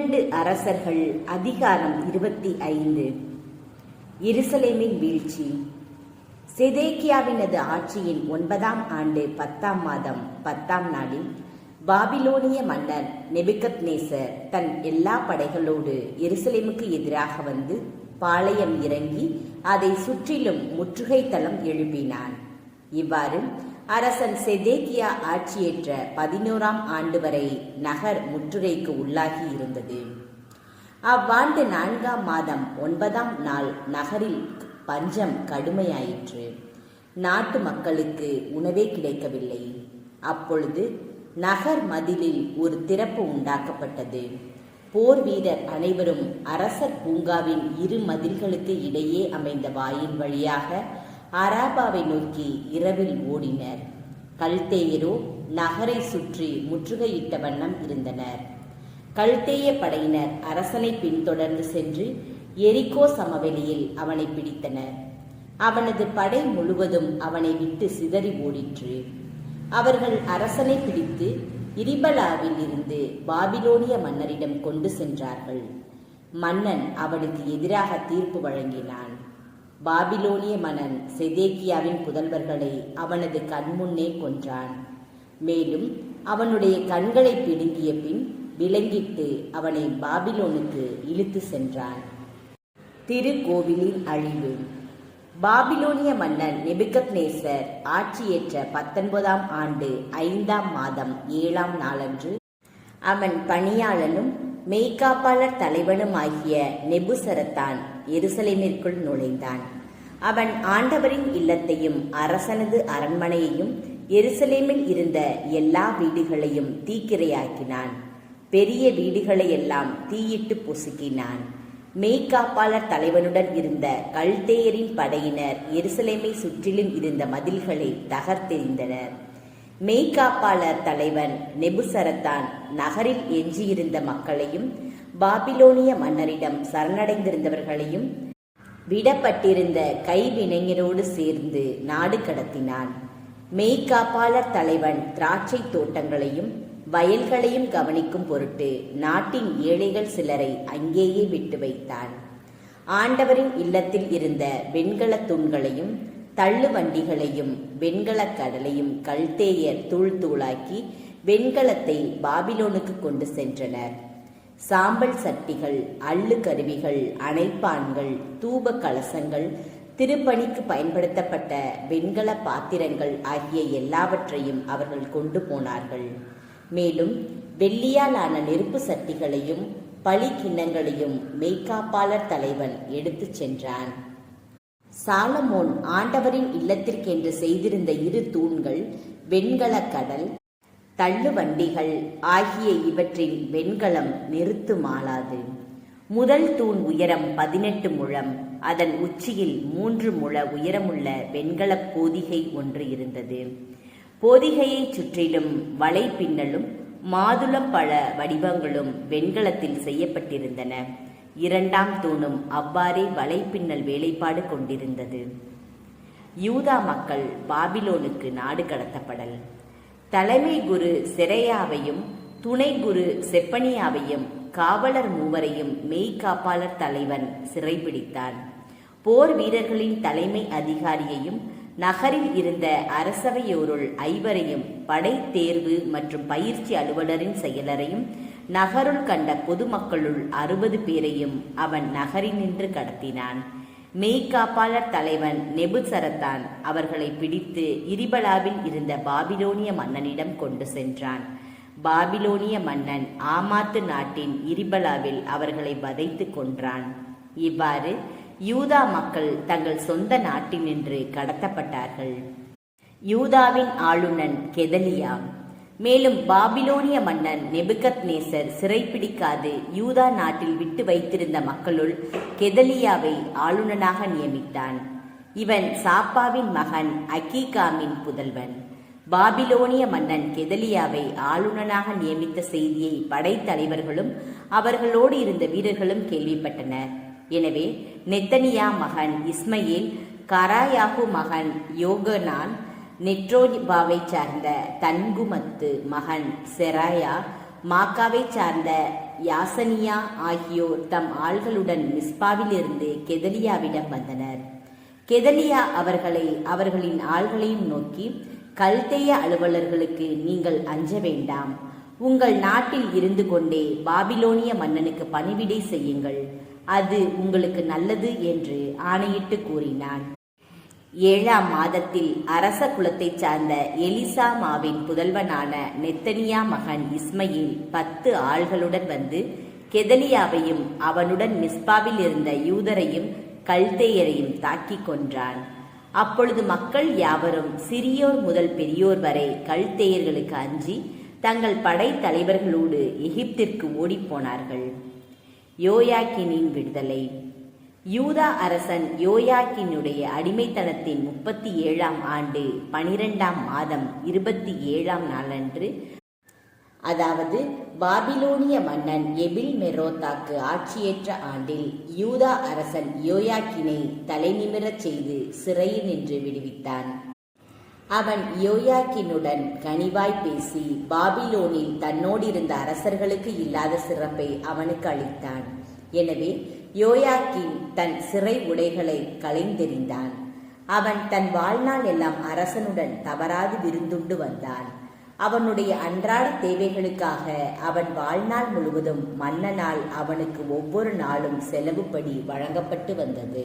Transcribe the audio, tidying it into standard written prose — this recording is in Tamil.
அரசர்கள் அதிகாரம் 25. எருசலேமின் வீழ்ச்சி. செதேக்கியாவினது ஆட்சியின் 9ஆம் ஆண்டு 10ஆம் மாதம் 10ஆம் நாளில் பாபிலோனிய மன்னர் நெபுகத்நேசர் தன் எல்லா படைகளோடு எருசலேமுக்கு எதிராக வந்து பாளையம் இறங்கி அதை சுற்றிலும் முற்றுகை தளம் எழுப்பினான். இவ்வாறு அரசன் செதேக்கியா ஆட்சியேற்ற 11ஆம் ஆண்டு வரை நகர் முற்றுகைக்கு உள்ளாகி இருந்தது. அவ்வாண்டு 4ஆம் மாதம் 9ஆம் நாள் நகரில் பஞ்சம் கடுமையாயிற்று. நாட்டு மக்களுக்கு உணவே கிடைக்கவில்லை. அப்பொழுது நகர் மதிலில் ஒரு திறப்பு உண்டாக்கப்பட்டது. போர் வீரர் அனைவரும் அரசர் பூங்காவின் 2 மதில்களுக்கு இடையே அமைந்த வாயில் வழியாக அராபாவை நோக்கி இரவில் ஓடினர். கல்தேயரோ நகரை சுற்றி முற்றுகையிட்ட வண்ணம் இருந்தனர். கல்தேய படையினர் அரசனை பின்தொடர்ந்து சென்று எரிகோ சமவெளியில் அவனை பிடித்தனர். அவனது படை முழுவதும் அவனை விட்டு சிதறி ஓடிற்று. அவர்கள் அரசனை பிடித்து இரிபலாவில் இருந்து பாபிலோனிய மன்னரிடம் கொண்டு சென்றார்கள். மன்னன் அவனுக்கு எதிராக தீர்ப்பு வழங்கினான். பாபிலோனிய மன்னன் செதேக்கியாவின் புதல்வர்களை அவனது கண்முன்னே கொன்றான். மேலும் அவனுடைய கண்களை பிடுங்கிய பின் விலங்கிட்டு அவனை பாபிலோனுக்கு இழுத்து சென்றான். திருக்கோவிலின் அழிவு. பாபிலோனிய மன்னன் நெபுகத்நேசர் ஆட்சியேற்ற 19ஆம் ஆண்டு 5ஆம் மாதம் 7ஆம் நாளன்று அவன் பணியாளனும் மெய்காப்பாளர் தலைவனுமாகிய நெபுசரத்தான் எருசலேமிற்குள் நுழைந்தான். அவன் ஆண்டவரின் இல்லத்தையும் அரசனது அரண்மனையையும் எருசலேமில் இருந்த எல்லா வீடுகளையும் தீக்கிரையாக்கினான். பெரிய வீடுகளையெல்லாம் தீயிட்டு பொசுக்கினான். மெய்காப்பாளர் தலைவனுடன் இருந்த கல்தேயரின் படையினர் எருசலேமை சுற்றிலும் இருந்த மதில்களை தகர்த்தெறிந்தனர். மெய்காப்பாளர் தலைவன் நெபுசரத்தான் நகரில் எஞ்சியிருந்த மக்களையும் பாபிலோனிய மன்னரிடம் சரணடைந்திருந்தவர்களையும் விடப்பட்டிருந்த கைவினைஞரோடு சேர்ந்து நாடு கடத்தினான். மெய்காப்பாளர் தலைவன் திராட்சை தோட்டங்களையும் வயல்களையும் கவனிக்கும் பொருட்டு நாட்டின் ஏழைகள் சிலரை அங்கேயே விட்டு வைத்தான். ஆண்டவரின் இல்லத்தில் இருந்த வெண்கல தூண்களையும் தள்ளு வண்டிகளையும் வெண்கலக் கடலையும் கல்தேயர் தூள் தூளாக்கி வெண்கலத்தை பாபிலோனுக்கு கொண்டு சென்றனர். சாம்பல் சட்டிகள், அள்ளு கருவிகள், அணைப்பான்கள், தூப கலசங்கள், திருப்பணிக்கு பயன்படுத்தப்பட்ட வெண்கல பாத்திரங்கள் ஆகிய எல்லாவற்றையும் அவர்கள் கொண்டு போனார்கள். மேலும் வெள்ளியாலான நெருப்பு சட்டிகளையும் பழி கிண்ணங்களையும் மெய்காப்பாளர் தலைவன் எடுத்து சென்றான். சாலமோன் ஆண்டவரின் இல்லத்திற்கென்று செய்திருந்த 2 தூண்கள், வெண்கல கடல், தள்ளு வண்டிகள் ஆகிய இவற்றின் வெண்கலம் நிறுத்து மாளாது. முதல் தூண் உயரம் 18 முழம். அதன் உச்சியில் 3 முழ உயரமுள்ள வெண்கல போதிகை ஒன்று இருந்தது. போதிகையை சுற்றிலும் வலை பின்னலும் மாதுளம்பழ வடிவங்களும் வெண்கலத்தில் செய்யப்பட்டிருந்தன. 2ஆம் தூணும் அவ்வாறே வலைப்பின்னல் வேலைப்பாடு கொண்டிருந்தது. யூதா மக்கள் பாபிலோனுக்கு நாடு கடத்தப்படல். தலைமை குரு செரையாவையும் துணை குரு செப்பனியாவையும் காவலர் 3வரையும் மெய்காப்பாளர் தலைவன் சிறைபிடித்தான். போர் வீரர்களின் தலைமை அதிகாரியையும் நகரில் இருந்த அரசவையோருள் 5வரையும் படை தேர்வு மற்றும் பயிற்சி அலுவலரின் செயலரையும் நகருள் கண்ட பொதுமக்களுள் 60 பேரையும் அவன் நகரினின்று கடத்தினான். மெய்காப்பாளர் தலைவன் நெபுசரத்தான் அவர்களை பிடித்து இரிபலாவில் இருந்த பாபிலோனிய மன்னனிடம் கொண்டு சென்றான். பாபிலோனிய மன்னன் ஆமாத்து நாட்டின் இரிபலாவில் அவர்களை வதைத்து கொன்றான். இவ்வாறு யூதா மக்கள் தங்கள் சொந்த நாட்டினின்று கடத்தப்பட்டார்கள். யூதாவின் ஆளுநன் கெதலியா. மேலும் பாபிலோனிய மன்னன் நெபுகத்நேசர் சிறைப்பிடிக்காது யூதா நாட்டில் விட்டு வைத்திருந்த மக்களுள் கெதலியாவை ஆளுநனாக நியமித்தான். இவன் சாப்பாவின் மகன் அகீகாமின் புதல்வன். பாபிலோனிய மன்னன் கெதலியாவை ஆளுநனாக நியமித்த செய்தியை படைத்தலைவர்களும் அவர்களோடு இருந்த வீரர்களும் கேள்விப்பட்டனர். எனவே நெத்தனியா மகன் இஸ்மயேல், கராயாகு மகன் யோகனான், நெட்ரோபாவை சார்ந்த தன்குமத்து மகன் செராயா, மாக்காவை சார்ந்த யாசனியா ஆகியோர் தம் ஆள்களுடன் மிஸ்பாவிலிருந்து கெதலியாவிடம் வந்தனர். கெதலியா அவர்களின் ஆள்களையும் நோக்கி, கல்தேய அலுவலர்களுக்கு நீங்கள் அஞ்ச வேண்டாம். உங்கள் நாட்டில் இருந்து கொண்டே பாபிலோனிய மன்னனுக்கு பணிவிடை செய்யுங்கள், அது உங்களுக்கு நல்லது என்று ஆணையிட்டு கூறினான். 7ஆம் மாதத்தில் அரச குலத்தைச் சார்ந்த எலிசாமாவின் புதல்வனான நெத்தனியா மகன் இஸ்மயில் 10 ஆள்களுடன் வந்து கெதலியாவையும் அவனுடன் மிஸ்பாவில் இருந்த யூதரையும் கல்தேயரையும் தாக்கிக் கொன்றான். அப்பொழுது மக்கள் யாவரும் சிறியோர் முதல் பெரியோர் வரை கல்தேயர்களுக்கு அஞ்சி தங்கள் படை தலைவர்களோடு எகிப்திற்கு ஓடிப்போனார்கள். யோயாக்கினின் விடுதலை. யூதா அரசன் யோயாக்கினுடைய அடிமைத்தனத்தின் 37ஆம் ஆண்டு 12ஆம் மாதம் 27ஆம் நாளன்று, அதாவது பாபிலோனிய மன்னன் எபில் மெரோதாக்கு ஆட்சியேற்ற ஆண்டில், யூதா அரசன் யோயாக்கினை தலைநிமிரச் செய்து சிறையில் நின்று விடுவித்தான். அவன் யோயாக்கினுடன் கனிவாய் பேசி பாபிலோனில் தன்னோடிருந்த அரசர்களுக்கு இல்லாத சிறப்பை அவனுக்கு அளித்தான். எனவே யோயாக்கின் தன் சிறை உடைகளை களைந்தெறிந்தான். அவன் தன் வாழ்நாள் எல்லாம் அரசனுடன் தவறாது விருந்துண்டு வந்தான். அவனுடைய அன்றாட தேவைகளுக்காக அவன் வாழ்நாள் முழுவதும் மன்னனால் அவனுக்கு ஒவ்வொரு நாளும் செலவுப்படி வழங்கப்பட்டு வந்தது.